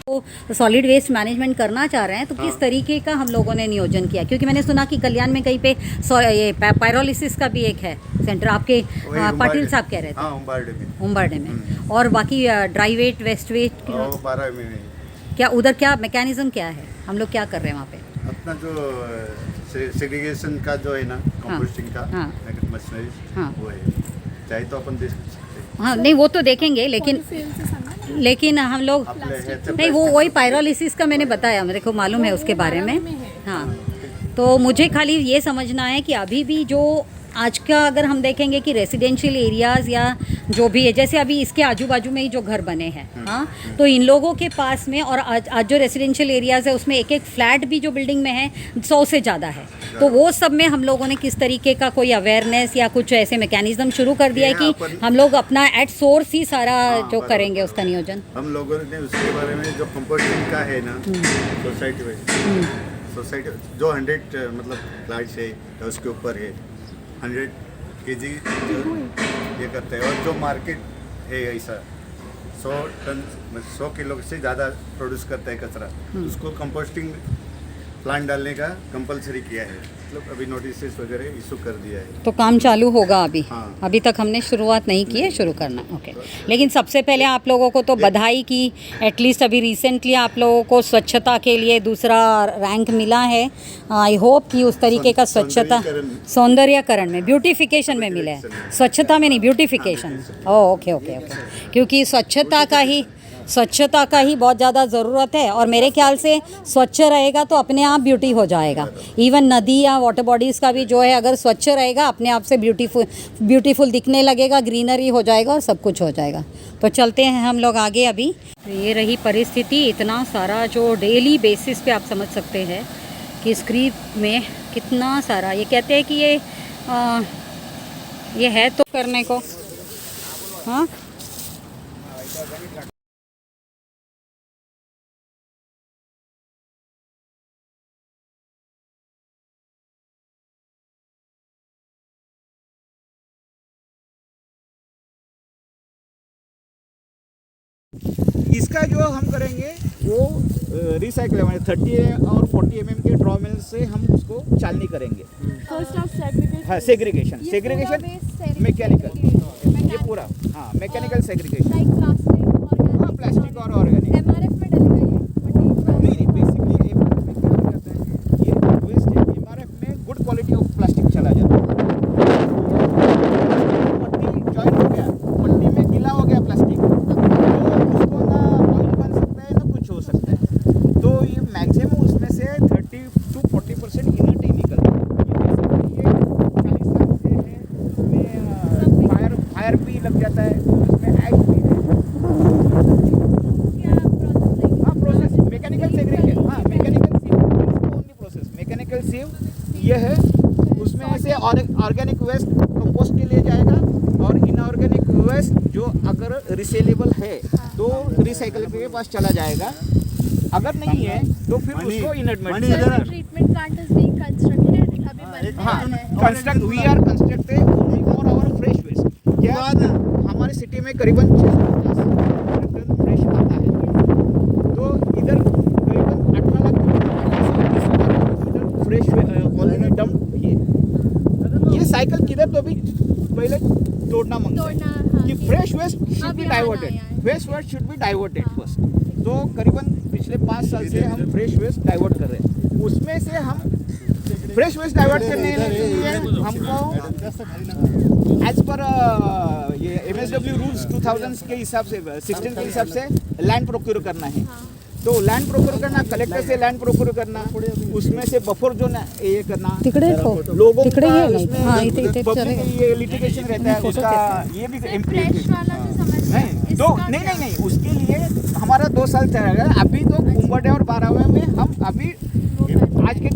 वो solid waste management करना चाह रहे हैं तो किस तरीके का हम लोगों ने नियोजन किया, क्योंकि मैंने सुना कि कल्याण में कहीं पे ये पायरोलिसिस का भी एक है सेंटर, आपके पाटिल साहब कह रहे थे। उम्बारडे में और बाकी ड्राई वेट वेस्ट वेट 12 में क्या उधर क्या मैकेनिज्म क्या है, हम लोग क्या कर रहे हैं वहाँ पे? अपना जो सेग्रीगेशन का जो है ना, कंपोस्टिंग का मशीनरी, वो है, चाहे तो अपन दे सकते हैं। हाँ नहीं वो तो देखेंगे, लेकिन हम लोग नहीं, वो वही पायरोलिसिस का मैंने बताया, मेरे को मालूम है उसके बारे में। हाँ तो मुझे खाली ये समझना है कि अभी भी जो आज का अगर हम देखेंगे कि रेसिडेंशियल एरियाज़ या जो भी है, जैसे अभी इसके आजू बाजू में ही जो घर बने हैं, हाँ, तो इन लोगों के पास में और आज जो रेसिडेंशियल एरियाज़ है उसमें एक एक फ्लैट भी जो बिल्डिंग में है 100 से ज़्यादा है। तो वो सब में हम लोगों ने किस तरीके का कोई अवेयरनेस या कुछ ऐसे मैकेनिज्म शुरू कर दिया है कि हम लोग अपना एट सोर्स ही सारा जो करेंगे उसका नियोजन? हम लोगों ने उसके बारे में जो कंपोस्टिंग का है ना, सोसाइटी जो 100 मतलब फ्लैट्स है उसके ऊपर है 100 kg ये करते हैं, और जो मार्केट है ऐसा 100 किलो से ज़्यादा प्रोड्यूस करता है कचरा, उसको कंपोस्टिंग प्लांट डालने का कंपलसरी किया है, मतलब अभी नोटिस वगैरह इशू कर दिया है। तो काम चालू होगा अभी? हाँ। अभी तक हमने शुरुआत नहीं की है, शुरू करना। ओके, लेकिन सबसे पहले आप लोगों को तो बधाई कि एटलीस्ट अभी रिसेंटली आप लोगों को स्वच्छता के लिए दूसरा रैंक मिला है। आई होप कि उस तरीके का स्वच्छता सौंदर्यकरण में, ब्यूटिफिकेशन में मिले, स्वच्छता में नहीं, beautification. Oh okay okay okay, क्योंकि स्वच्छता का ही बहुत ज़्यादा ज़रूरत है, और मेरे ख्याल से स्वच्छ रहेगा तो अपने आप ब्यूटी हो जाएगा। इवन नदी या वाटर बॉडीज़ का भी जो है अगर स्वच्छ रहेगा अपने आप से ब्यूटीफुल दिखने लगेगा, ग्रीनरी हो जाएगा और सब कुछ हो जाएगा। तो चलते हैं हम लोग आगे। अभी ये रही परिस्थिति, इतना सारा जो डेली बेसिस पे आप समझ सकते हैं कि स्क्रीप में कितना सारा, ये कहते हैं कि ये है तो करने को। हाँ इसका जो हम करेंगे वो रिसाइकल 30 और 40 mm के ड्रॉ मिल से हम उसको चालनी करेंगे। फर्स्ट ऑफ सेग्रीगेशन, हाँ सेग्रीगेशन मैकेनिकल, ये पूरा हाँ मैकेनिकल सेग्रीगेशन, हाँ प्लास्टिक और ऑर्गेनिक। एमआरएफ में डलेगा ये? नहीं बेसिकली एमआरएफ में क्या करता है, ये वेस्ट है, एमआरएफ में गुड क्वालिटी ऑफ प्लास्टिक चला जाता है। पट्टी जॉइंट हो गया, पट्टी में गीला हो गया प्लास्टिक, उसको ना ऑयल बन सकता है ना कुछ हो सकता है, तो ये मैक्सिमम उसमें से 30 to 40% इनर्ट ही निकलता है। ये 40 साल से है, उसमें फायर भी लग जाता है, उसमें एग भी है। हाँ प्रोसेस मैकेनिकल सेग्रीगेशन, हाँ मैकेनिकल सीव, ओनली प्रोसेस मैकेनिकल सीव ये है। उसमें से ऑर्गेनिक वेस्ट कंपोस्ट के लिए जाएगा, और इनऑर्गेनिक वेस्ट जो अगर रिसेलेबल है तो रिसाइकल के पास चला जाएगा, अगर नहीं है तो फिर उसको inert treatment plant is being constructed, अभी बनने हाँ वाला है। Construct we are constructed only for our fresh waste. क्या हमारे सिटी में करीबन 650 टन फ्रेश आता है, तो इधर करीबन 18 लाख फ्रेश ऑलरेडी डम्प ये साइकिल किधर तो भी पहले तोड़ना मांगता है कि fresh waste should be diverted, fresh waste should be diverted first. तो करीबन पिछले 5 साल से हम फ्रेश वेस्ट डाइवर्ट कर रहे हैं, उसमें से हम फ्रेश वेस्ट डाइवर्ट करने के लिए हमको एज पर ये MSW रूल्स 2000 के हिसाब से 16 के हिसाब से लैंड प्रोक्योर करना है। तो लैंड प्रोक्योर करना, कलेक्टर से लैंड प्रोक्योर करना, उसमें से बफर जोन ये करना, लोगों का उसमें पब्लिक ये लिटिगेशन रहता है उसका, ये भी नहीं तो नहीं उसके लिए हमारा 2 साल चलेगा। अभी तो उम्बरडे और 12वें में हम अभी आज के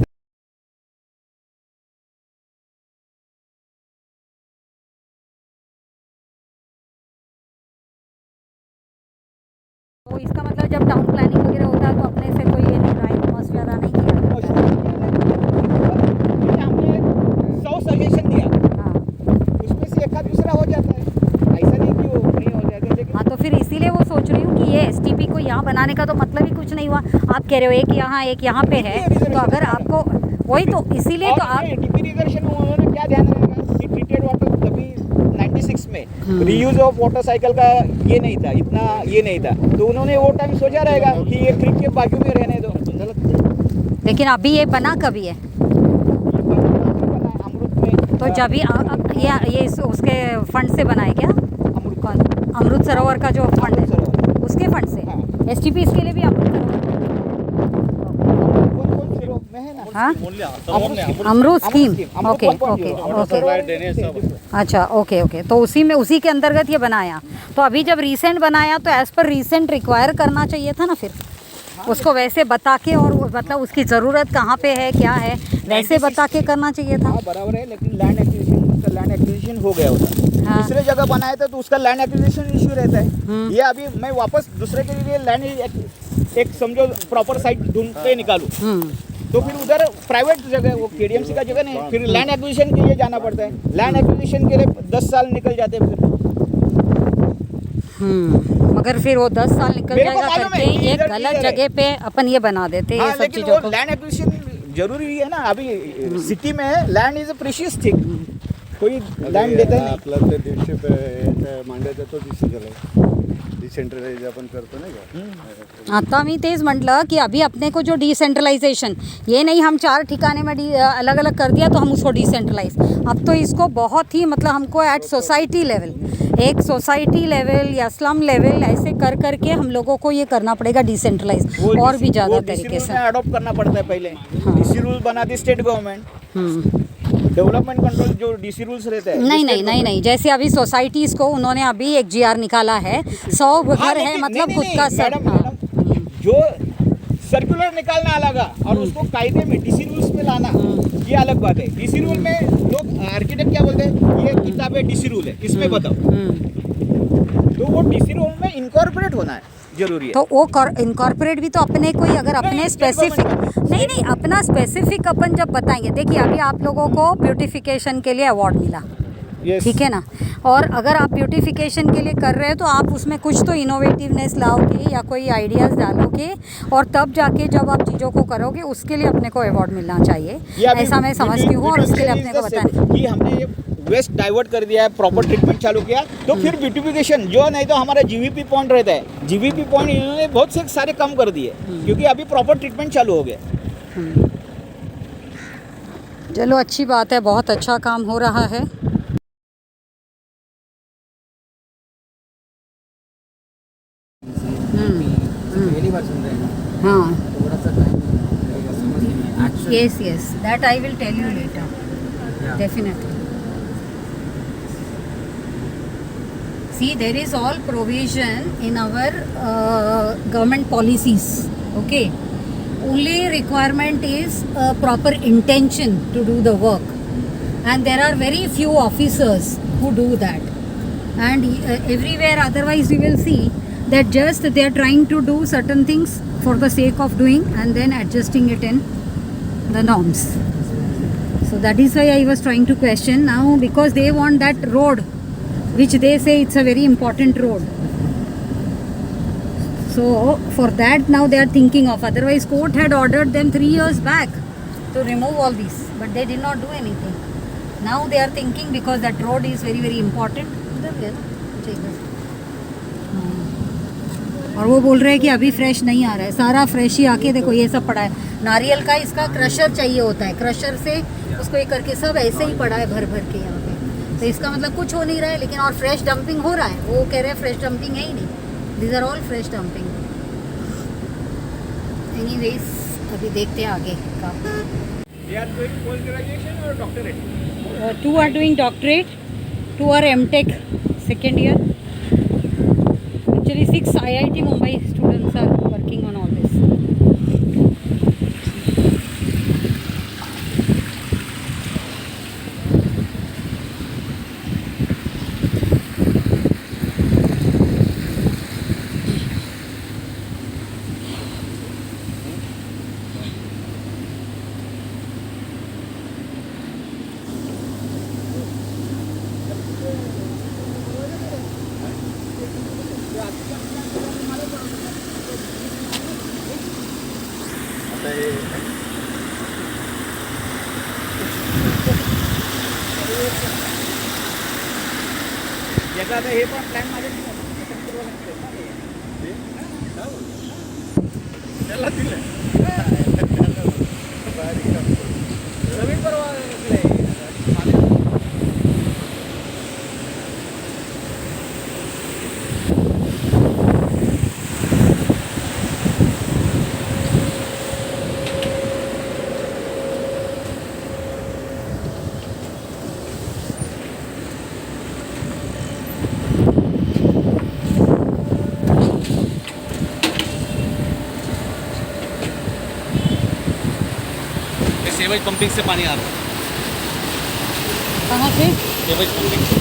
तो इसका मतलब जब टाउन प्लानिंग वगैरह होता है तो अपने से कोई ये नहीं राइट मस्ट ज्यादा नहीं किया हमने 100 सजेशन दिया, हाँ उसमें से एक दूसरा हो जाता है, ऐसा नहीं कि वो नहीं हो जाएगा। लेकिन हाँ, तो फिर इसीलिए वो सोच रही हूँ कि ये STP को यहाँ बनाने का तो मतलब ही कुछ नहीं हुआ। आप कह रहे हो एक यहाँ पे है, तो अगर आपको वही तो इसीलिए तो आप डीपी इरिगेशन उन्होंने क्या ध्यान रखा कि ट्रीटेड वाटर तभी 96 में रीयूज ऑफ वाटर साइकिल का ये नहीं था, इतना ये नहीं था, तो उन्होंने वो टाइम सोचा रहेगा कि ये क्रीक के बाजू में रहने दो। लेकिन अभी ये बना कभी है? अमृत में तो जब भी ये उसके फंड से बना है क्या? कौन? अमृत सरोवर का जो फंड है उसके फंड से? हाँ। STP इसके लिए भी अमृत सरोवर में है ना। हाँ अमरूद स्कीम। Okay okay okay. अच्छा ओके तो उसी के अंतर्गत ये बनाया। तो अभी जब रीसेंट बनाया तो एज़ पर रीसेंट रिक्वायर करना चाहिए था ना फिर उसको वैसे बता के, और मतलब उसकी ज़रूरत कहाँ पे है क्या है वैसे बता के करना चाहिए था। हाँ बराबर है, लेकिन लैंड एक्विजिशन हो गया होता। हाँ। दूसरे जगह बनाया था तो उसका लैंड एक्विजिशन इशू रहता है। ये अभी मैं वापस दूसरे के लिए लैंड एक समझो प्रॉपर साइट ढूंढ के निकालूं, तो फिर उधर प्राइवेट जगह, वो KDMC का जगह नहीं, फिर लैंड एक्विजिशन के लिए जाना पड़ता है। लैंड एक्विजिशन के लिए 10 साल निकल जाते हैं फिर। मगर फिर वो 10 साल निकल मेरे को जाएगा मालूम करके है कि एक इधर गलत clear है। जगह पे अपन ये बना देते हैं हाँ, ये सब लेकिन चीज़ों वो को। लैंड एक्विजिशन जरूरी है ना। अभी सिटी में land is a precious thing, कोई लँड देत नाही. आपलं ते 150 मांडायचं तो डिसेंट्रलाइज आपण करतो नाही का. आता मी तेच म्हटलं की अभी अपने को जो डिसेंट्रलाइजेशन ये नहीं हम 4 ठिकाने में अलग अलग कर दिया तो हम उसको डिसेंट्रलाइज, अब तो इसको बहुत ही मतलब हमको एट सोसाइटी लेवल, एक सोसाइटी लेवल या स्लम लेवल ऐसे कर करके हम लोगों को ये करना पड़ेगा डिसेंट्रलाइज और भी ज़्यादा तरीके से अडॉप्ट करना पड़ता है पहले. डीसी रूल बनाती स्टेट गवर्नमेंट. डेवलपमेंट कंट्रोल जो डीसी रूल्स रहते हैं. नहीं जैसे अभी सोसाइटीज़ को उन्होंने अभी एक GR निकाला है 100 घर है मतलब खुद का सब. जो सर्कुलर निकालना अलग और उसको कायदे में डीसी रूल्स में लाना ये अलग बात है. डीसी रूल में लोग आर्किटेक्ट क्या बोलते हैं, ये किताब है डीसी रूल है इसमें बताओ, तो वो डीसी रूल में इनकॉर्पोरेट होना है जरूरी है. तो वो इनकॉर्पोरेट भी तो अपने कोई अगर अपने स्पेसिफिक नहीं अपना स्पेसिफिक अपन जब बताएंगे. देखिए अभी आप लोगों को ब्यूटिफिकेशन के लिए अवार्ड मिला, ठीक है ना, और अगर आप ब्यूटिफिकेशन के लिए कर रहे हैं तो आप उसमें कुछ तो इनोवेटिवनेस लाओगे या कोई आइडियाज़ डालोगे और तब जाके जब आप चीज़ों को करोगे उसके लिए अपने को अवार्ड मिलना चाहिए, ऐसा मैं समझती हूँ. और उसके लिए अपने को बताना कि हमने वेस्ट डाइवर्ट कर दिया है, प्रॉपर ट्रीटमेंट चालू किया, तो फिर ब्यूटिफिकेशन जो नहीं तो हमारा जीवीपी पॉइंट रहता है, जीवीपी पॉइंट इन्होंने बहुत से सारे कम कर दिए क्योंकि अभी प्रॉपर ट्रीटमेंट चालू हो गया. चलो अच्छी बात है, बहुत अच्छा काम हो रहा है. पहली बार सुन रहे हैं हाँ थोड़ा सा समझ नहीं है actually. yes that I will tell you later. Definitely. See, there is all provision in our government policies. Okay. Only requirement is proper intention to do the work, and there are very few officers who do that. And everywhere otherwise you will see that just they are trying to do certain things for the sake of doing and then adjusting it in the norms. So that is why I was trying to question now, because they want that road which they say it's a very important road. So for that now they are thinking of, otherwise court had ordered them 3 years back to remove all these, but they did not do anything. Now they are thinking because that road is very very important. और वो बोल रहे हैं कि अभी fresh नहीं आ रहा है, सारा फ्रेश ही आके देखो ये सब पड़ा है. नारियल का इसका क्रशर चाहिए होता है, क्रशर से उसको ये करके सब ऐसे ही पड़ा है भर भर के यहाँ पे. तो इसका मतलब कुछ हो नहीं रहा है, लेकिन और फ्रेश डंपिंग हो रहा है. वो कह रहे हैं फ्रेश डंपिंग है ही नहीं. These are all fresh dumping. Anyways अभी देखते हैं आगे का. They are doing post graduation or doctorate? 2 are doing doctorate, 2 are MTech second year. Actually 6 IIT Mumbai students are working on all this. आता है याचा आता हे पण प्लॅन माझ्या पूर्व सांगितले ना हे. त्याला दिलं बारीक काम करून. नवीन परवा इकडे सेवेज पंपिंग से पानी आ रहा है, कहाँ से? सेवेज पंपिंग से।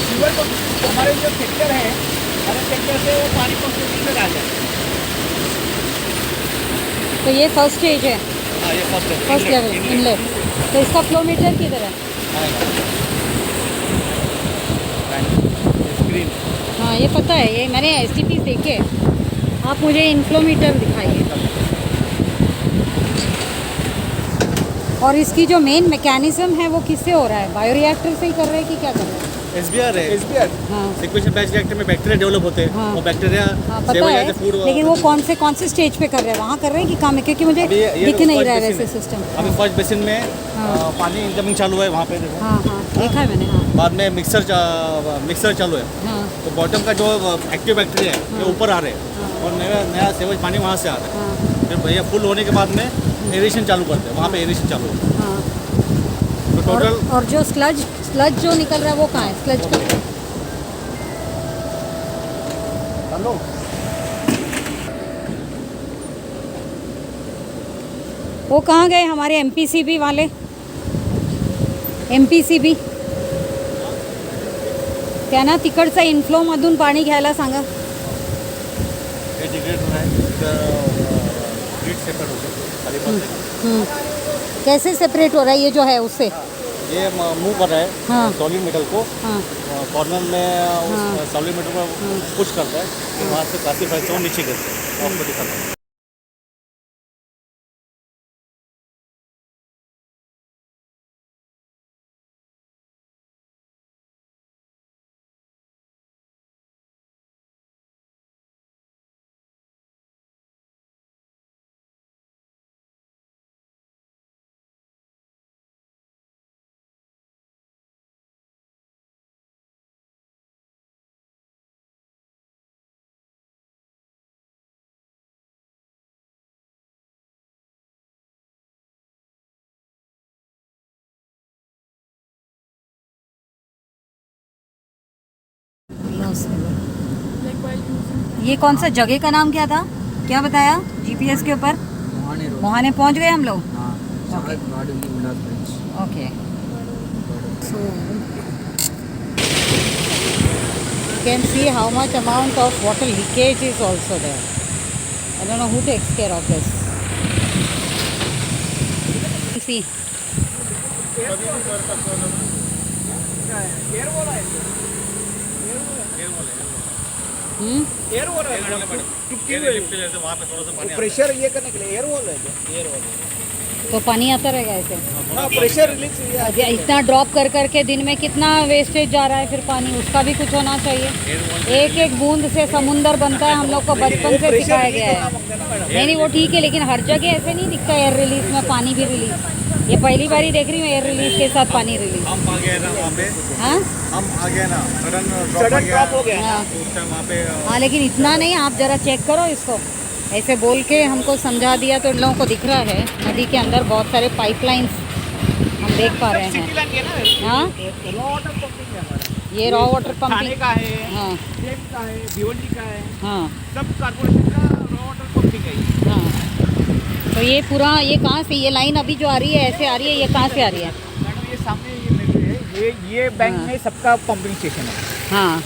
सीवर को हमारे जो सेक्टर है हमारे सेक्टर से वो पानी पंपिंग में डाल जाए. तो ये फर्स्ट स्टेज है, हाँ ये फर्स्ट लेवल इनलेट. तो इसका फ्लो मीटर किधर है? स्क्रीन हाँ ये पता है, ये मैंने STP देखे. आप मुझे इनफ्लो मीटर दिखाइए. और इसकी जो मेन मैकेनिज्म है वो किससे हो रहा है? बायोरिएक्टर से ही कर रहे हैं कि क्या कर रहे हैं? SBR है। SBR हाँ सीक्वेंशियल बैच रिएक्टर में बैक्टीरिया डेवलप होते हैं, हाँ। वो बैक्टीरिया हाँ पता है, फूड लेकिन वो कौन से स्टेज पे कर रहे हैं? वहाँ कर रहे हैं कि काम है? क्योंकि मुझे दिख नहीं रहा है वैसे सिस्टम. अभी फर्स्ट बेसिन में हाँ। पानी इनकमिंग चालू है वहाँ पे देखो। हाँ हाँ देखा है मैंने. हाँ बाद में मिक्सर चालू है, हाँ तो बॉटम का जो एक्टिव बैक्टीरिया है ये ऊपर आ रहे हैं और नया सेवेज पानी वहाँ से आ रहा है. हाँ फिर भैया फुल होने के बाद में एरेशन चालू करते हैं, वहाँ पे एरेशन चालू होता है. हाँ. तो टोटल और जो स्लज जो निकल रहा है वो कहाँ है? स्लज का हेलो वो कहाँ गए हमारे MPCB वाले? MPCB त्यांना तिकडचा इन्फ्लो मधून पाणी घ्यायला सांगा. हे डिग्रेडर है, हीट सेपरेट होते खाली हम्म. कैसे सेपरेट हो रहा है ये जो है उससे? ये मूव कर रहा है हाँ सॉलिड मेटल को हाँ कॉर्नर में हाँ। उस सॉलिड मेटल को पुश करता है, फिर वहाँ से काफ़ी फैलता है नीचे गिरता है, आपको दिखाता है. Like while using ये कौन सा जगह का नाम क्या था? क्या बताया GPS के ऊपर? मोहाने पहुंच गए हम लोग. Okay. Okay. So you can see how much amount of water leakage is also there. I don't know who takes care of this. See. Air wall आहे हम्म. एयर वॉल आहे वहाँ पे थोड़ा सा पानी प्रेशर ये करने के लिए एयर वॉल है एयर वॉल. तो पानी आता रहेगा ऐसे. हाँ प्रेशर रिलीज अब इतना ड्रॉप कर करके दिन में कितना वेस्टेज जा रहा है फिर पानी, उसका भी कुछ होना चाहिए. एक एक बूंद से समुंदर बनता है, हम लोग को बचपन से सिखाया गया है. नहीं नहीं वो ठीक है, लेकिन हर जगह ऐसे नहीं दिखता एयर रिलीज में पानी भी रिलीज. ये पहली बार ही देख रही हूँ एयर रिलीज के साथ पानी रिलीज. हम आ गए ना वहाँ पे, हाँ हम आ गए ना सडन ड्रॉप हो गया. हाँ उस टाइम वहाँ पे हाँ, लेकिन इतना नहीं. आप ज़रा चेक करो इसको. ऐसे बोल के हमको समझा दिया तो इन लोगों को दिख रहा है नदी के अंदर बहुत सारे पाइपलाइंस हम देख पा रहे हैं. सिटी लाइन है ना. हाँ रॉ वाटर पंपिंग है हमारा. ये रॉ वाटर थाने पंपिंग. का है, हाँ जेम का है, भिवंडी का है, हाँ सब कारपोरेशन का रॉ वाटर पंपिंग है ये. हाँ. तो ये पूरा ये कहाँ से, ये लाइन अभी जो आ रही है ऐसे आ रही है, ये कहाँ से आ रही है? मैडम ये सामने ये नदी है, ये बैंक हाँ. में सबका पंपिंग स्टेशन है. हाँ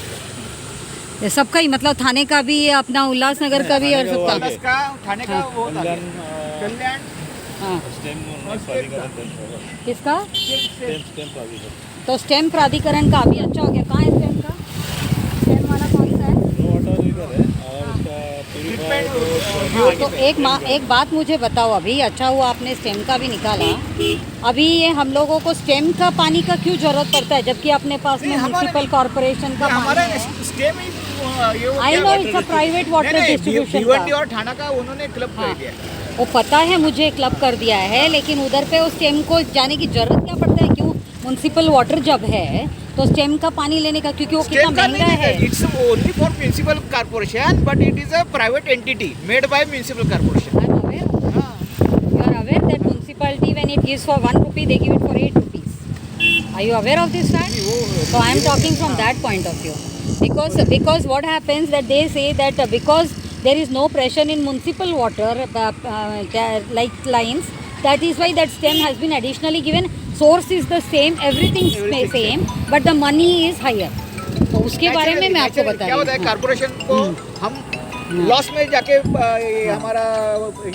ये सबका ही मतलब थाने का भी अपना उल्लासनगर का भी और सबका. प्लस का थाने का हाँ. वो था कल्याण हाँ और स्टेट का. किसका? स्टेट तो स्टेम प्राधिकरण का अभी अच्छा हो गया. कहाँ है स्टेम का? स्टेम वाला कौन सा है? ट्रीटमेंट हाँ, तो एक बात मुझे बताओ अभी, अच्छा हुआ आपने स्टेम का भी निकाला। अभी ये हम लोगों को स्टेम का पानी का क्यों जरूरत पड़ता है, जबकि अपने पास में नहीं, हमारे- म्यूनिसिपल कॉर्पोरेशन का हमारा पानी है। Stem he I know it's a private water distribution Bhiwandi का। और ठाणा का उन्होंने क्लब कर हाँ। दिया। वो पता है मुझे, क्लब कर दिया है, लेकिन उधर पे उस स्टेम को जाने की जरूरत क्या पड़ता है? क्यों? म्यूनिसिपल वाटर जब है तो स्टेम का पानी लेने का, क्योंकि वो कितना महंगा है। It's only for municipal corporation but it is a private entity made by municipal corporation. I'm aware of that. You are aware that municipality when it gives for 1 rupee they give it for 8 rupees. Are you aware of this fact? So I am talking from that point of view. Because what happens that they say that because there is no pressure in municipal water like lines, that is why that stem has been additionally given. Source is the same, everything is same, but the money is higher. तो उसके बारे में मैं आपको बता क्या होता है रही हूँ। कॉर्पोरेशन को हम लॉस में जाके ये हमारा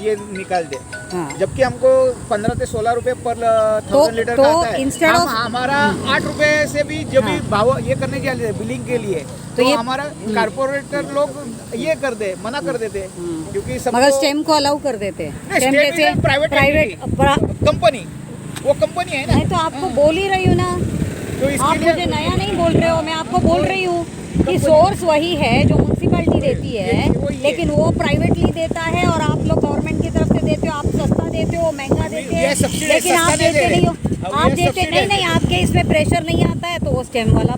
ये निकाल दे, हाँ। जबकि हमको 15 से 16 रुपए पर 1000 लीटर तो का आता है। instead हम of- हमारा 8 रुपए से भी जब भी हाँ। भाव ये करने के लिए बिलिंग के लिए तो ये- हमारा कारपोरेटर लोग ये कर दे, मना कर देते क्योंकि सब मगर स्टेम को अलाउ कर देते हैं। नहीं, स्टेम stem is जैसे a private कंपनी, वो कंपनी है ना, मैं तो आपको बोल ही रही हूँ ना, तो आप इसके मुझे लिए नया नहीं बोल रहे हो, मैं आपको बोल रही हूँ कि सोर्स वही है जो म्यूनसिपैलिटी देती है, वही है। लेकिन वो प्राइवेटली देता है और आप लोग गवर्नमेंट की तरफ से देते हो। आप सस्ता देते हो, महंगा देते ये हैं, subsidy लेकिन सस्ता आप नहीं दे देते रहे। नहीं हो। अब आप ये देते subsidy नहीं, नहीं, आपके इसमें प्रेशर नहीं आता है तो वो स्टेम वाला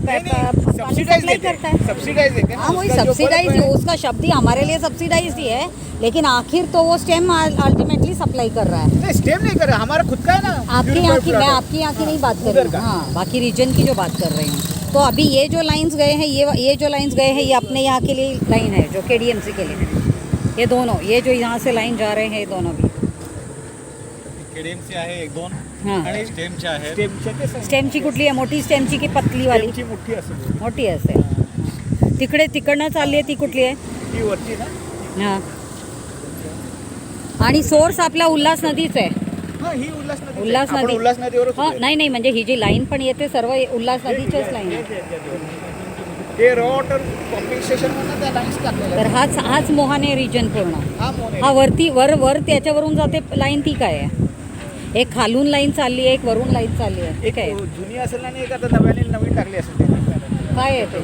सब्सिडाइज सप्लाई करता है। सब्सिडाइज देते हैं ना, हाँ, वही उसका जो सब्सिडाइज, फर्क है। उसका शब्द ही हमारे लिए सब्सिडाइज ही है, लेकिन आखिर तो वो स्टेम अल्टीमेटली सप्लाई कर रहा है। नहीं, स्टेम नहीं कर रहा, हमारा खुद का है ना। आपके यहाँ की, मैं आपकी यहाँ की नहीं बात कर उधर रही का। हूँ, हाँ, बाकी रीजन की जो बात कर रही हूँ। तो अभी ये जो लाइंस गए हैं, ये जो लाइंस गए हैं, ये अपने यहाँ के लिए लाइन है जो KDMC के लिए। ये दोनों, ये जो यहाँ से लाइन जा रहे हैं, ये दोनों भी केडीएमसी आहे 1-2 हां. आणि स्टेमचे आहेत. स्टेमच्या ते सांग. स्टेमची कुठली आहे? मोठी स्टेमची की पतली वाली? स्टेमची मोठी असेल मोठी असेल. तिकडनं चालली आहे ती कुठली आहे? ती वरची ना. हां. आणि सोर्स आपला उल्हास नदीच आहे. हा, ही उल्हास नदी. उल्हास आपण नदी. उल्हास नदीवरच हां, उभे आहे. नाही म्हणजे ही जी लाईन पण येते सर्व उल्हास नदीच्याच लाईन आहे. ते रॉ वॉटर पंपिंग स्टेशन म्हणून त्या लाईन्स टाकलेल्या तर हाच मोहाने रिजन पूर्ण. हा मोने. हा वरती वर त्याच्यावरून जाते लाईन, ती काय आहे? एक खालून लाईन चालली आहे, एक वरून लाईन चालली आहे. एक ठीक आहे. जुनी असेल आणि एक आता नवीन टाकली असेल ते. काय आहे ते?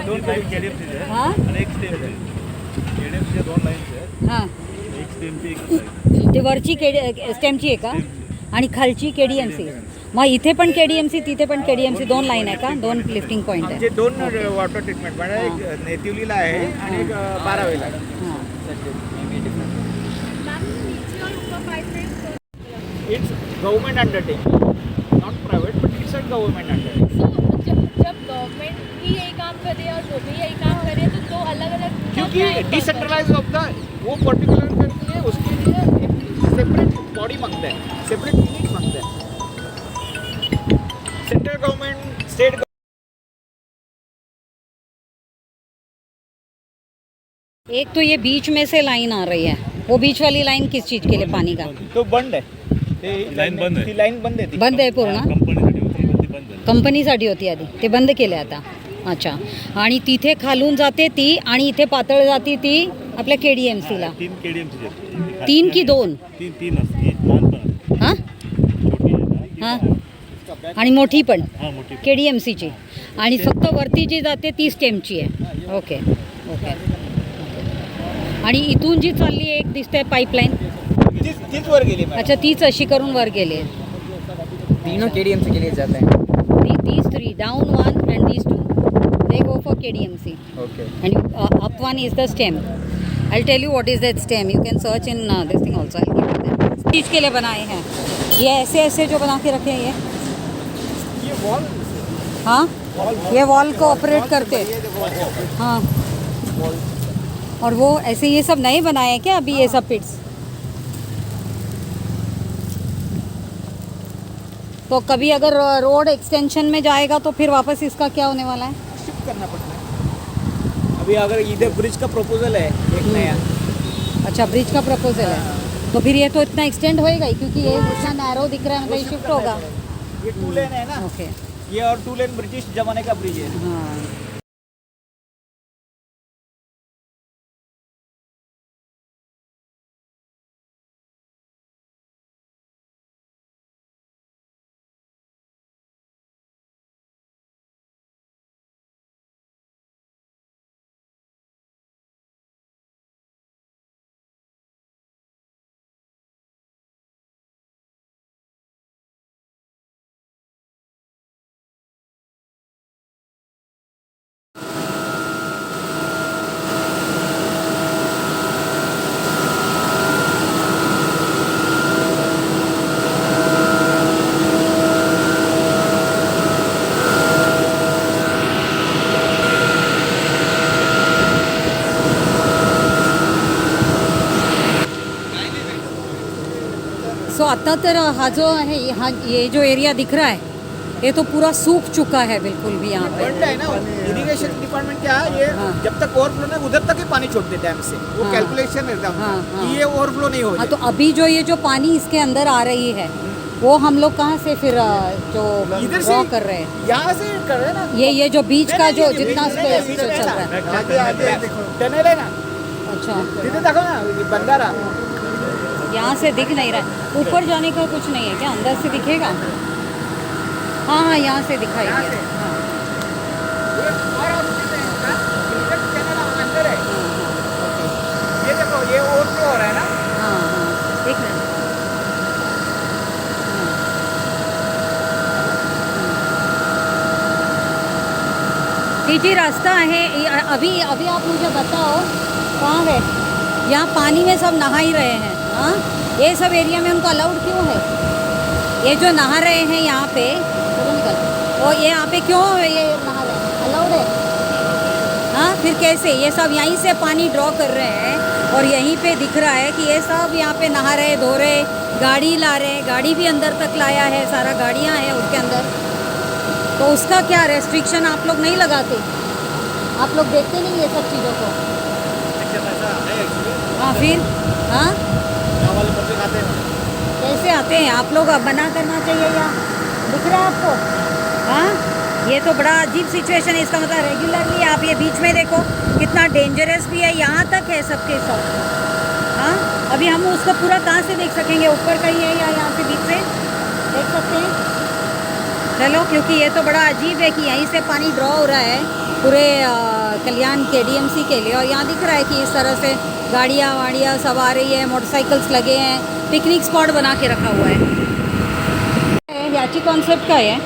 दोन लाईन केडीएमसीचे आहेत हां आणि एक स्टेमचे. केडीएमसीचे 2 लाईन्स आहेत. हां. एक स्टेमची एक लाईन. ते वरची स्टेमची आहे का? आणि खालची KDMC. मग इथे पण KDMC, तिथे पण KDMC, 2 लाईन आहे का? 2 लिफ्टिंग पॉईंट आहे. आमचे 2 वॉटर ट्रीटमेंट म्हणजे एक नेतिवलीला आहे आणि एक 12वेला आहे. हां. मैम नीचे और ऊपर pipeline it's government undertaking, not private but it's a government undertaking. So जब गवर्नमेंट भी यही काम करे और वो भी यही काम करे तो 2 अलग-अलग क्योंकि डिसेंट्रलाइज ऑफ द वो पर्टिकुलर करके लिए उसके लिए एक सेपरेट बॉडी मांगता है, सेपरेट यूनिट मांगता है. सेंट्रल गवर्नमेंट, स्टेट एक तो ये बीच में से लाइन आ रही है, वो बीच वाली लाइन किस चीज़ के लिए? पानी का तो बंद आहे. ते लाईन बंद आहे. ती लाईन बंद आहे ती. बंद आहे पूर्ण. कंपनीसाठी होती पण ती बंद झाली. कंपनीसाठी होती आधी, ते बंद केले आता. अच्छा. आणि तिथे खालून जाते ती आणि इथे पातळ जाते ती आपल्या KDMCला. 3 केडीएमसीचे आहेत. 3 की 2? 3 असते. एक लहान पण असते. हां छोटी आहे ना ती हां. पण. आणि मोठी पण हां मोठी पण. KDMCची. आणि फक्त वरती जी जाते ती स्टेमची आहे. Okay okay. आणि इथून जी चालली आहे एक दिसते पाईपलाईन, तीच वर गेली मॅडम. अच्छा तीच अशी करून वर गेली आहे. तीनों KDMC के लिए जाते हैं. These 3 down 1 and these 2 they go for KDMC okay. and up 1 is the stem. I'll tell you what is that stem. You can search in this thing also. I'll give you that. चीज़ के लिए बनाए हैं ये, ऐसे ऐसे जो बना के रखे हैं ये. ये वॉल हाँ, ये वॉल को ऑपरेट करते. हाँ. और वो ऐसे ये सब नए बनाए हैं क्या अभी ये सब पिट्स? तो कभी अगर रोड एक्सटेंशन में जाएगा तो फिर वापस इसका क्या होने वाला है? शिफ्ट करना पड़ता है. अभी अगर इधर ब्रिज का प्रपोजल है एक नया. अच्छा, ब्रिज का प्रपोजल है तो फिर ये तो इतना एक्सटेंड होएगा ही, क्योंकि ये इतना नैरो दिख रहा है, मतलब ये शिफ्ट होगा. ये 2 लेन है ना. ओके. ये और 2 लेन ब्रिटिश जमाने का ब्रिज है. हाँ. आता तर हा जो आहे ये जो एरिया दिख रहा है ये तो पूरा सूख चुका है बिल्कुल भी यहाँ पे। बनता है ना इरिगेशन डिपार्टमेंट क्या है ये हाँ। जब तक ओवरफ्लो नहीं उधर तक ही पानी छोड़ते डैम से वो हाँ। कैलकुलेशन रहता है हाँ, उनका, हाँ। कि ये ओवरफ्लो नहीं हो हाँ, जाए। तो अभी जो ये जो पानी इसके अंदर आ रही है वो हम लोग कहाँ से फिर जो इधर ड्रॉ से कर रहे हैं यहाँ से कर रहे हैं ना ये जो बीच नहीं, का नहीं, जो नहीं, जितना नहीं, नहीं, स्पेस नहीं, जो नहीं, चल नहीं, रहा है। आगे आगे देखो टनल है ना अच्छा, तिथे देखो ना ये बंधारा यहाँ से दिख नहीं रहा है। ऊपर जाने का कुछ नहीं है क्या, अंदर से दिखेगा? हाँ हाँ, यहाँ से दिखाई यहाँ दिया। से। हाँ, ये और ऑप्शन है इसका, इधर टनल अंदर है ये देखो ये ओवरफ्लो हो रहा है ना हाँ हाँ, देख रहे हैं। ये जी रास्ता है अभी अभी आप मुझे बताओ कहाँ है? यहाँ पानी में सब नहा ही रहे हैं। हाँ, ये सब एरिया में उनको अलाउड क्यों है? ये जो नहा रहे हैं यहाँ पे और ये यहाँ पे क्यों ये नहा रहे हैं? अलाउड है? हाँ, फिर कैसे? ये सब यहीं से पानी ड्रॉ कर रहे हैं और यहीं पे दिख रहा है कि ये सब यहाँ पे नहा रहे, धो रहे, गाड़ी ला रहे, गाड़ी भी अंदर तक लाया है, सारा गाड़ियाँ हैं उसके अंदर। तो उसका क्या रेस्ट्रिक्शन आप लोग नहीं लगाते? आप लोग देखते नहीं ये सब चीज़ों को? हाँ, फिर हाँ, गाँव वाले पब्लिक आते हैं कैसे आते हैं? आप लोग अब मना करना चाहिए या दिख रहा है आपको? हाँ, ये तो बड़ा अजीब सिचुएशन है। इसका मतलब रेगुलरली आप ये बीच में देखो कितना डेंजरस भी है, यहाँ तक है सबके सब। हाँ, अभी हम उसको पूरा कहाँ से देख सकेंगे? ऊपर कहीं है या यहाँ से बीच से देख सकते हैं? चलो, क्योंकि ये तो बड़ा अजीब है कि यहीं से पानी ड्रॉ हो रहा है पूरे कल्याण KDMC के लिए और यहाँ दिख रहा है कि इस तरह से गाड़ियाँ वाड़ियाँ सब आ रही है, मोटरसाइकिल्स लगे हैं, पिकनिक स्पॉट बना के रखा हुआ है। याची कॉन्सेप्ट काय आहे?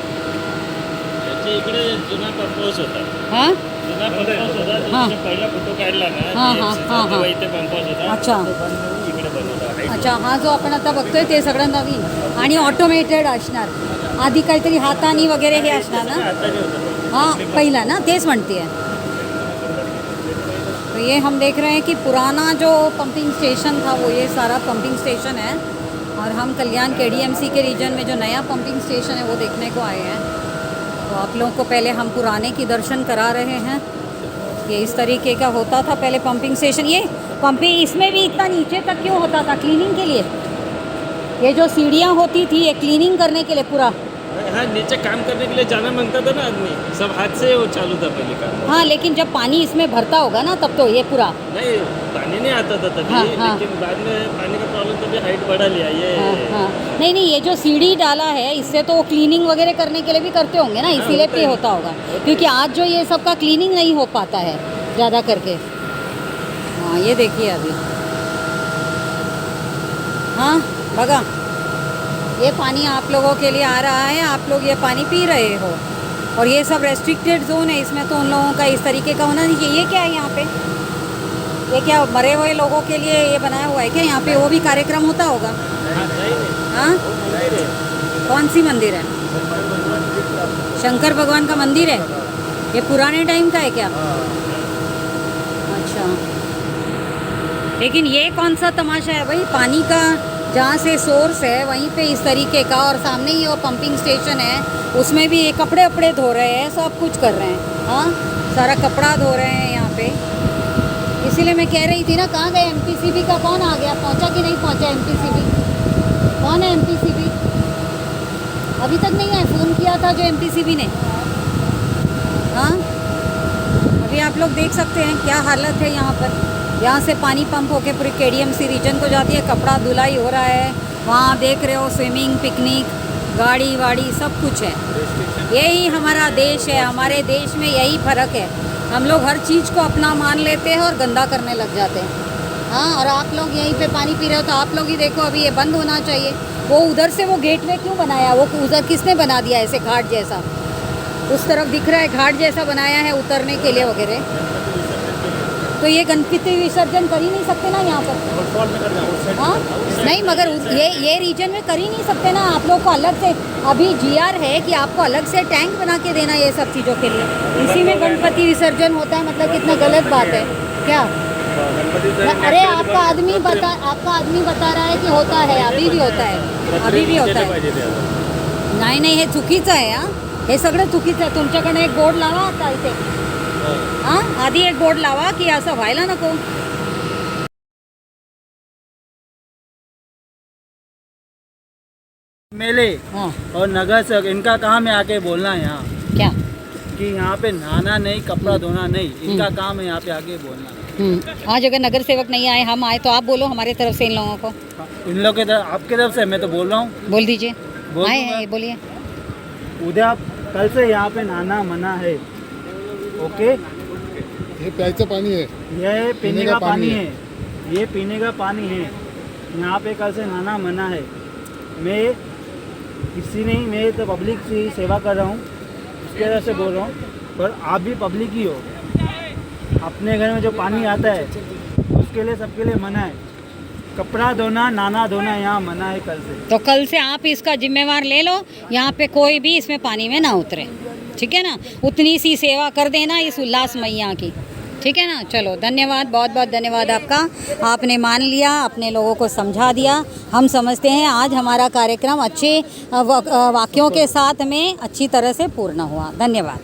याच्या इकडे जुना पंप हाऊस होता. हां, जुना पंप हाऊस होता हां. जो पहिला फोटो काढला ना हां, हां, TMC चा, हां, तेव्हा हां. इथे पंप हाऊस होता. अच्छा. तो बंद करून इकडे बनवला. अच्छा, हा जो आपण आता बघतोय ते सगळं नवीन आणि ऑटोमेटेड असणार. आधी काहीतरी हातानी वगैरे हे असणार ना? आता जे होतं हाँ, पहिला ना, तेच म्हणते है। तो ये हम देख रहे हैं कि पुराना जो पंपिंग स्टेशन था वो ये सारा पंपिंग स्टेशन है और हम कल्याण KDMC के रीजन में जो नया पंपिंग स्टेशन है वो देखने को आए हैं। तो आप लोगों को पहले हम पुराने की दर्शन करा रहे हैं। ये इस तरीके का होता था पहले पंपिंग स्टेशन। ये पंपिंग इसमें भी इतना नीचे तक क्यों होता था? क्लीनिंग के लिए? ये जो सीढ़ियाँ होती थी ये क्लीनिंग करने के लिए पूरा? हाँ, नीचे काम करने के लिए जाना मांगता था ना आदमी, सब हाथ से वो चालू था पहले काम. हाँ, लेकिन जब पानी इसमें भरता होगा ना तब तो ये पूरा नहीं, पानी नहीं आता था तभी, हाँ, हाँ. लेकिन बाद में पानी का प्रॉब्लम तभी हाइट बढ़ा लिया ये. हाँ, हाँ। नहीं नहीं, ये जो सीढ़ी डाला है इससे तो क्लीनिंग वगैरह करने के लिए भी करते होंगे ना, इसीलिए पे होता होगा। क्योंकि आज जो ये सब का क्लीनिंग नहीं हो पाता है ज़्यादा करके। हाँ, ये देखिए अभी। हाँ, बगा ये पानी आप लोगों के लिए आ रहा है, आप लोग ये पानी पी रहे हो और ये सब रेस्ट्रिक्टेड जोन है, इसमें तो उन लोगों का इस तरीके का होना नहीं चाहिए। ये क्या है यहाँ पे? ये क्या मरे हुए लोगों के लिए ये बनाया हुआ है क्या? यहाँ पे वो भी कार्यक्रम होता होगा? हाँ, नहीं, नहीं. हाँ, नहीं रे. कौन सी मंदिर है? शंकर भगवान का मंदिर है? ये पुराने टाइम का है क्या? अच्छा, लेकिन ये कौन सा तमाशा है भाई? पानी का जहाँ से सोर्स है वहीं पे इस तरीके का और सामने ही वो पंपिंग स्टेशन है, उसमें भी ये कपड़े वपड़े धो रहे हैं, सब कुछ कर रहे हैं। हाँ, सारा कपड़ा धो रहे हैं यहाँ पे। इसीलिए मैं कह रही थी ना, कहाँ गए MPCB का? कौन आ गया? पहुँचा कि नहीं पहुँचा MPCB? कौन है MPCB? अभी तक नहीं आया? फ़ोन किया था जो MPCB ने। हाँ, अभी आप लोग देख सकते हैं क्या हालत है यहाँ पर। यहाँ से पानी पंप होके पूरी KDMC रीजन को जाती है, कपड़ा धुलाई हो रहा है। वहाँ देख रहे हो स्विमिंग, पिकनिक, गाड़ी वाड़ी सब कुछ है। यही हमारा देश है, हमारे देश में यही फ़र्क है। हम लोग हर चीज़ को अपना मान लेते हैं और गंदा करने लग जाते हैं। हाँ, और आप लोग यहीं पे पानी पी रहे हो तो आप लोग ही देखो, अभी ये बंद होना चाहिए। वो उधर से वो गेटवे क्यों बनाया? वो उधर किसने बना दिया ऐसे घाट जैसा? उस तरफ दिख रहा है घाट जैसा बनाया है उतरने के लिए वगैरह। तो ये गणपति विसर्जन कर ही नहीं सकते ना यहाँ पर? हाँ, नहीं, मगर ये रीजन में कर ही नहीं सकते ना। आप लोग को अलग से अभी GR है कि आपको अलग से टैंक बना के देना ये सब चीज़ों के लिए। इसी में गणपति विसर्जन होता है, मतलब कितना गलत बात है क्या? अरे आप आपका आदमी बता रहा है की होता है, अभी भी होता है, अभी भी होता है. नाही नाही, हे चुकीचं आहे. हे सगळं चुकीचं आहे. तुमच्याकडे एक बोर्ड लावा आता इथे. हां, आधी एक बोर्ड लावा की असं व्हायला नको. मेले हां, और नगर से इनका काम है आके बोलना है यहाँ क्या? कि यहाँ पे नहाना नहीं, कपड़ा धोना नहीं, इनका काम है यहाँ पे आके बोलना. आज अगर नगर सेवक नहीं आए, हम आए तो आप बोलो हमारे तरफ से इन लोगों को. इन लोग के तरफ, आपके तरफ से मैं तो बोल रहा हूँ. बोल दीजिए. बोल आए दूंगा. हैं, बोलिए. उद्या कल से यहाँ पे नहाना मना है. ओके, हे प्यायचं पाणी आहे. ये पीने का पानी है, ये पीने का पानी है. यहाँ पे कल से नहाना मना है. मैं किसी नहीं, मैं तो पब्लिक की सेवा कर रहा हूँ, उसके वजह से बोल रहा हूँ. पर आप भी पब्लिक ही हो. अपने घर में जो पानी आता है उसके लिए सबके लिए मना है. कपड़ा धोना, नहाना धोना यहाँ मना है कल से. तो कल से आप इसका जिम्मेवार ले लो, यहाँ पे कोई भी इसमें पानी में ना उतरे. ठीक है ना? उतनी सी सेवा कर देना इस उल्लास मैया की. ठीक है ना? चलो, धन्यवाद, बहुत बहुत धन्यवाद आपका. आपने मान लिया, अपने लोगों को समझा दिया. हम समझते हैं आज हमारा कार्यक्रम अच्छे वाक्यों के साथ में अच्छी तरह से पूर्ण हुआ. धन्यवाद.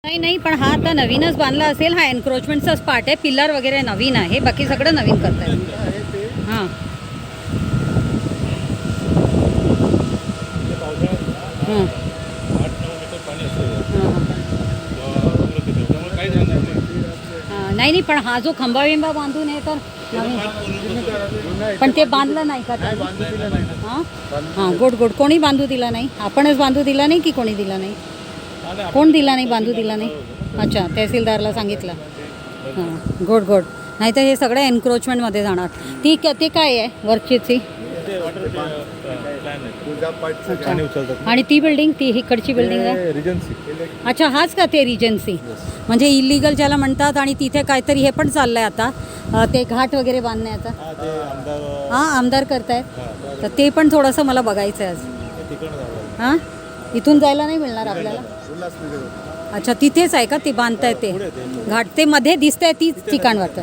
नाही नाही, पण हा आता नवीनच बांधला असेल. हा एन्क्रोचमेंटचाच पार्ट आहे. पिलर वगैरे नवीन आहे, बाकी सगळं नवीन करतायत. हां हां नाही नाही, पण हा जो खंबा बिंबा बांधून आहे तर नवीन, पण ते बांधलं नाही का? हां हां, गुड गुड. कोणी बांधू दिला नाही? आपणच बांधू दिला नाही की कोणी दिला नाही? कोण दिला नाही, बांधू दिला नाही? अच्छा, तहसीलदारला सांगितलं. हां, गुड गुड. नाही तर हे सगळं एन्क्रोचमेंटमध्ये जाणार. ती ते काय आहे वरची? पूजा पाठ अच्छा, आणि ती बिल्डिंग, ती इकडची बिल्डिंग आहे? रिजन्सी. अच्छा, हाच का ते रिजन्सी? म्हणजे इलिगल ज्याला म्हणतात. आणि तिथे काहीतरी हे पण चाललं आहे आता, ते घाट वगैरे बांधण्याचं. हां, आमदार करतायत. तर ते पण थोडंसं मला बघायचं आहे आज. हां, इथून जायला नाही मिळणार आपल्याला? अच्छा, तिथेच आहे का ते बांधतायत ते घाट? ते मध्ये दिसत आहे तीच ठिकाण वाटतं.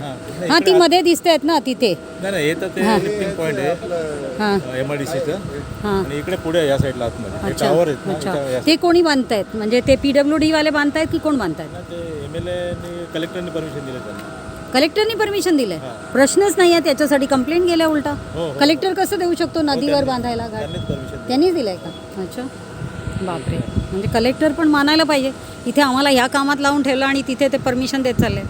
हां, ती मध्ये दिसत आहेत ना तिथे. नाही हे तर ते हां. लिफ्टिंग पॉईंट आहे हां MIDCचं. हां, आणि इकडे पुढे या साईडला आतमध्ये अच्छा टावर आहेत ना, अच्छा. त्या- ते कोणी बांधतायत? म्हणजे ते PWD वाले बांधतायत की कोण बांधतायत? ते MLA ने कलेक्टरने परमिशन दिलं त्यांना. कलेक्टरनी परमिशन दिलंय? प्रश्नच नाही आहे त्याच्यासाठी. कंप्लेंट केल्या उलटा. हो. कलेक्टर कसं देऊ शकतो नदीवर बांधायला घाट? त्यांनीच परमिशन त्यांनीच दिलंय का? अच्छा, बापरे. म्हणजे कलेक्टर पण मानायला पाहिजे. इथे आम्हाला ह्या कामात लावून ठेवलं आणि तिथे ते परमिशन देत चालले.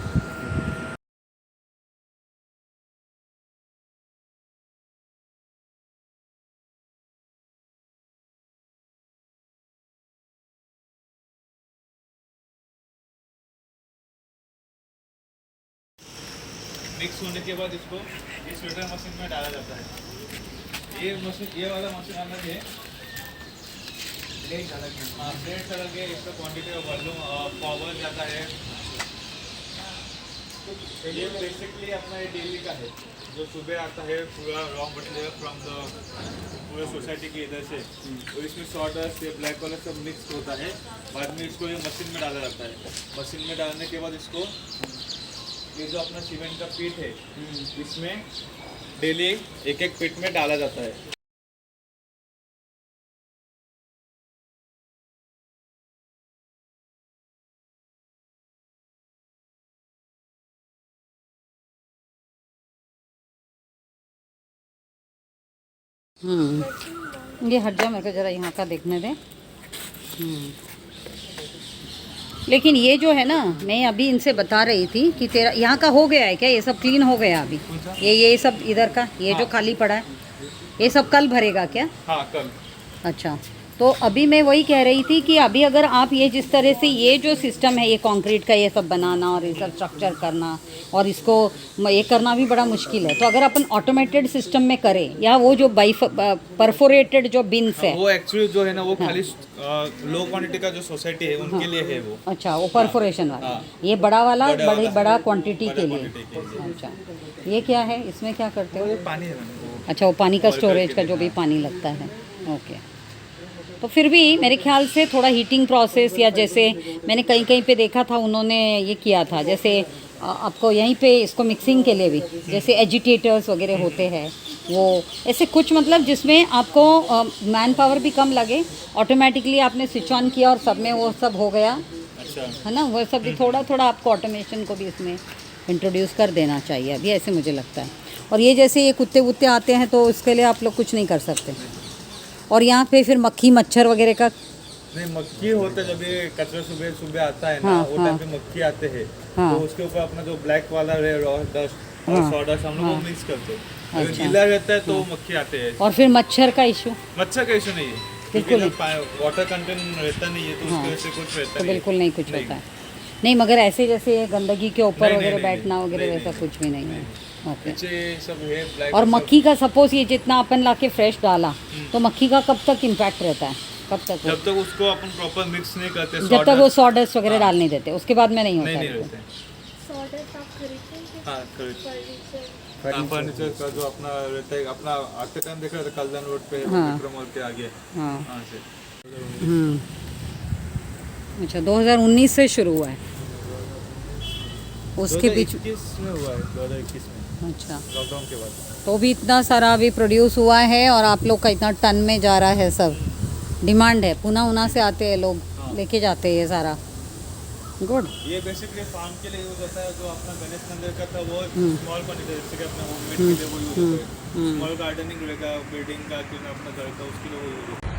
मिक्स होने के बाद इसको इस फिल्टर मशीन में डाला जाता है. ये मशीन, ये वाला मशीन अलग है, प्लेट अलग है. इसका क्वांटिटी ऑफ वॉल्यूम पावर जाता है. ये बेसिकली अपना ये डेली का है, जो सुबह आता है पूरा रॉ मटेरियल फ्रॉम द पूरे सोसाइटी के इधर से. और इसमें सॉडस्ट ये ब्लैक वाला सब मिक्स होता है. बाद में इसको ये मशीन में डाला जाता है. मशीन में डालने के बाद इसको ये जो अपना सीमेंट का पीट है इसमें डेली एक एक पीट में डाला जाता है. ये हट जा, मेरे को ज़रा यहाँ का देखने दे. लेकिन ये जो है ना, मैं अभी इनसे बता रही थी कि तेरा यहाँ का हो गया है क्या? ये सब क्लीन हो गया अभी? ये सब इधर का ये जो खाली पड़ा है ये सब कल भरेगा क्या? हाँ कल. अच्छा, तो अभी मैं वही कह रही थी कि अभी अगर आप ये जिस तरह से ये जो सिस्टम है, ये कंक्रीट का ये सब बनाना और ये सब स्ट्रक्चर करना और इसको ये करना भी बड़ा मुश्किल है. तो अगर अपन ऑटोमेटेड सिस्टम में करें, या वो जो परफोरेटेड जो बिन्स है, वो एक्चुअली जो है ना वो खाली लो क्वांटिटी का जो सोसाइटी है उनके लिए है वो. अच्छा, वो परफोरेशन वाला. ये बड़ा वाला बड़ा क्वांटिटी के लिए. अच्छा, ये क्या है, इसमें क्या करते हो? पानी है ना वो. अच्छा, वो पानी का स्टोरेज का जो भी पानी लगता है. ओके, तो फिर भी मेरे ख्याल से थोड़ा हीटिंग प्रोसेस, या जैसे मैंने कहीं कहीं पे देखा था उन्होंने ये किया था, जैसे आपको यहीं पे इसको मिक्सिंग के लिए भी जैसे एजिटेटर्स वगैरह होते हैं, वो ऐसे कुछ मतलब जिसमें आपको मैन पावर भी कम लगे, ऑटोमेटिकली आपने स्विच ऑन किया और सब में वो सब हो गया, अच्छा है ना। वो सब भी थोड़ा थोड़ा आपको ऑटोमेशन को भी इसमें इंट्रोड्यूस कर देना चाहिए अभी, ऐसे मुझे लगता है। और ये जैसे ये कुत्ते वुत्ते आते हैं तो उसके लिए आप लोग कुछ नहीं कर सकते। और यहाँ पे फिर मक्खी मच्छर वगैरह का नहीं, मक्खी होता है जब ये कचरा सुबह सुबह आता है ना, हाँ, वो हाँ। टाइम पे मक्खी आते हैं, हाँ। तो उसके ऊपर अपना जो ब्लैक वाला रॉ डस्ट और हाँ, सॉडस्ट हम लोग हाँ। वो मिक्स करते हैं। अगर अच्छा। गीला रहता है तो मक्खी आते हैं। और फिर मच्छर का इशू मच्छर का इशू नहीं है, बिल्कुल क्योंकि वाटर कंटेंट रहता नहीं है, तो उसकी वजह से कुछ रहता तो नहीं है। बिल्कुल नहीं कुछ होता है। नहीं, मगर ऐसे जैसे गंदगी के ऊपर नहीं, वगैरह नहीं, बैठना नहीं, वगैरह नहीं, वैसा कुछ भी नहीं है। ओके। नीचे सब है ब्लैक। और मक्खी का सपोज ये जितना अपन ला के फ्रेश डाला तो मक्खी का कब तक इम्पैक्ट रहता है, कब तक वो? जब तक उसको अपन प्रॉपर मिक्स नहीं करते, जब तक वो सॉडस्ट वगैरह डाल नहीं देते, उसके बाद में नहीं नहीं होता है। रहते। सॉडस्ट आप खरीदते हैं हाँ, खरीद फर्नीचर? फर्नीचर का जो अपना रहता है, अपना आते टाइम देखा था कल्याण रोड पे हाँ। विक्रम मॉल के आगे, हाँ। हाँ से। अच्छा, 2019 से शुरू हुआ है, उसके बीच 2021 में हुआ है, 2021 में अच्छा, लॉकडाउन के बाद। तो भी इतना सारा अभी प्रोड्यूस हुआ है और आप लोग का इतना टन में जा रहा है, सब डिमांड है, पुणे उना से आते हैं लोग, लेके जाते हैं ये सारा। गुड। ये बेसिकली फार्म के लिए यूज होता है, जो अपना गणेश मंदिर का था वो स्मॉल क्वांटिटी, जैसे कि अपना होममेड के लिए वो यूज होता है। स्मॉल गार्डनिंग रहेगा, बिल्डिंग का कि अपना घर का, उसके लिए वो यूज होता है।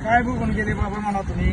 काय बघून गेले बाबा म्हणा तुम्ही?